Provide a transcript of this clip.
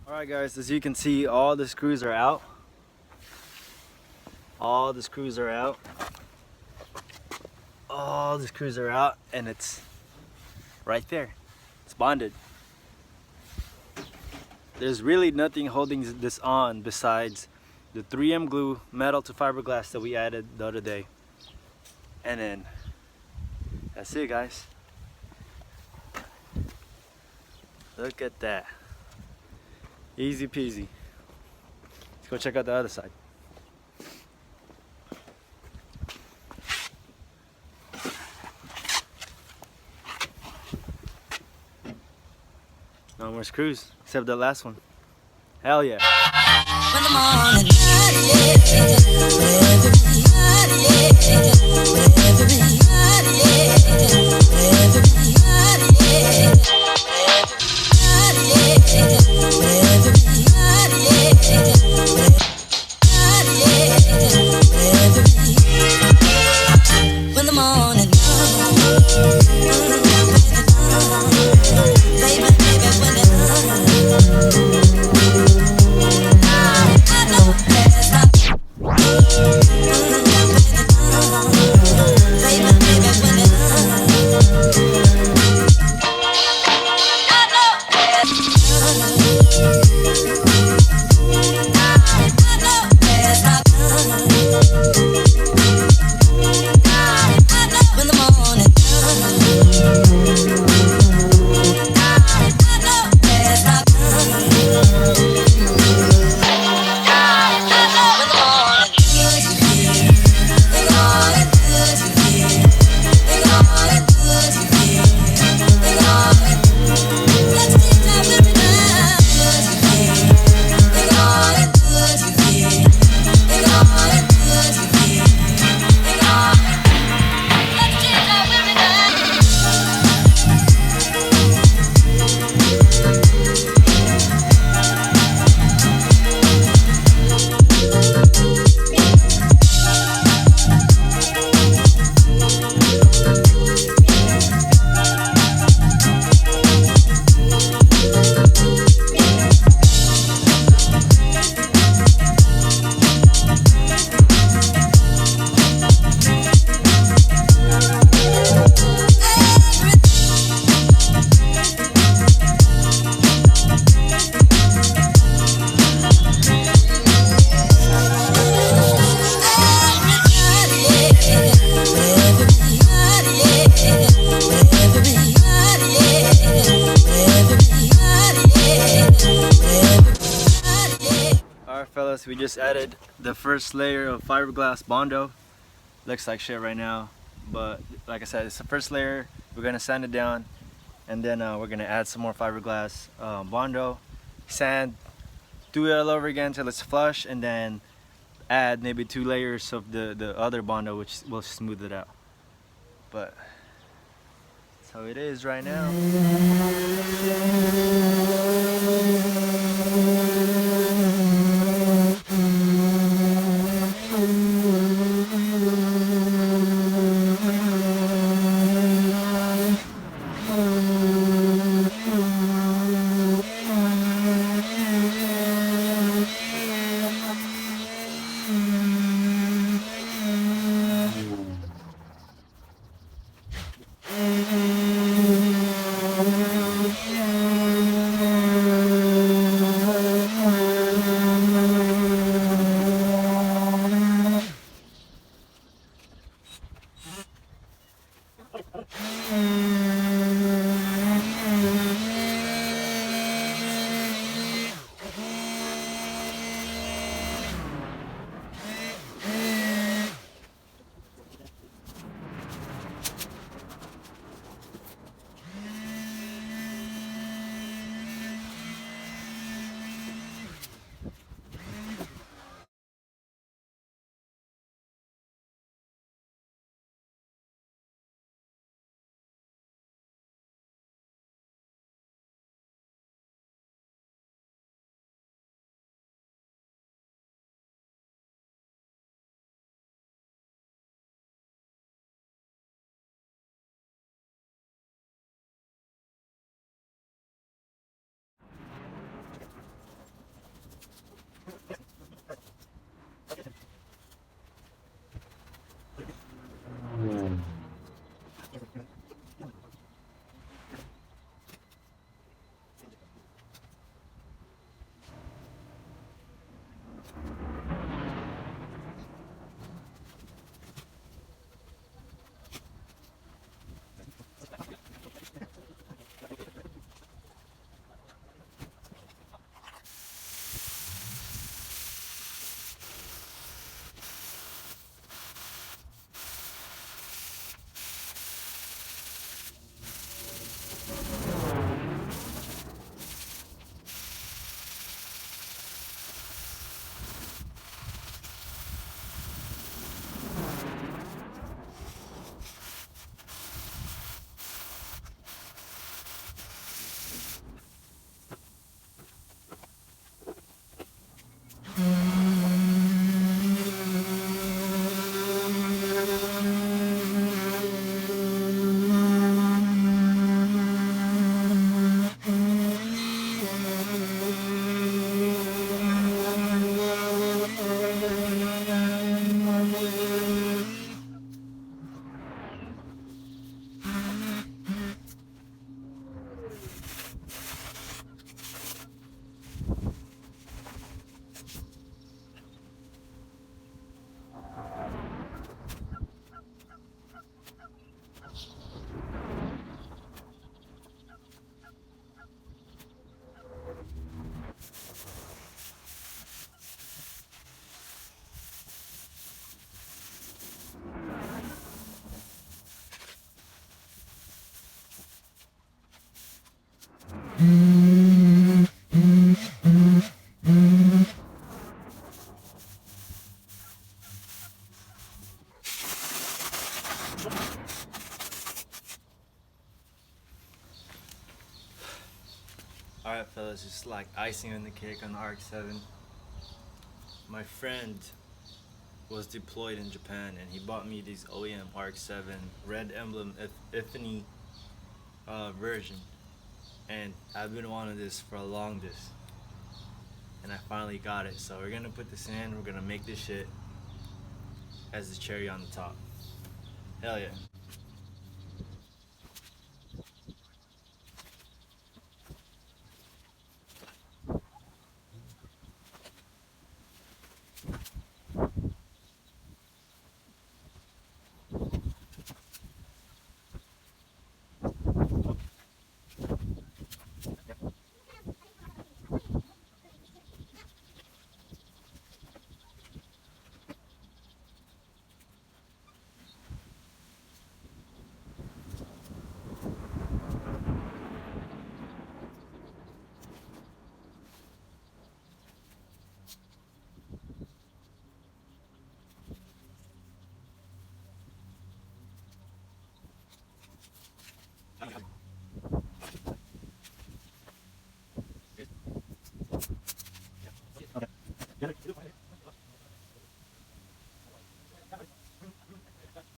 Alright guys, as you can see, all the screws are out. All the screws are out. All the screws are out, and it's right there. It's bonded. There's really nothing holding this on besides the 3M glue metal to fiberglass that we added the other day. And then that's it, guys. Look at that. Easy peasy. Let's go check out the other side. No more screws, except the last one. Hell yeah. Fellas, we just added the first layer of fiberglass Bondo. Looks like shit right now, but like I said, it's the first layer. We're gonna sand it down, and then we're gonna add some more fiberglass Bondo, sand, do it all over again till it's flush, and then add maybe 2 layers of the other Bondo, which will smooth it out. But that's how it is right now. Alright fellas, just like icing on the cake on the RX-7. My friend was deployed in Japan and he bought me these OEM RX-7 red emblem Epiphany version, and I've been wanting this for a longest, and I finally got it. So we're gonna put this in, we're gonna make this shit as the cherry on the top. Hell yeah.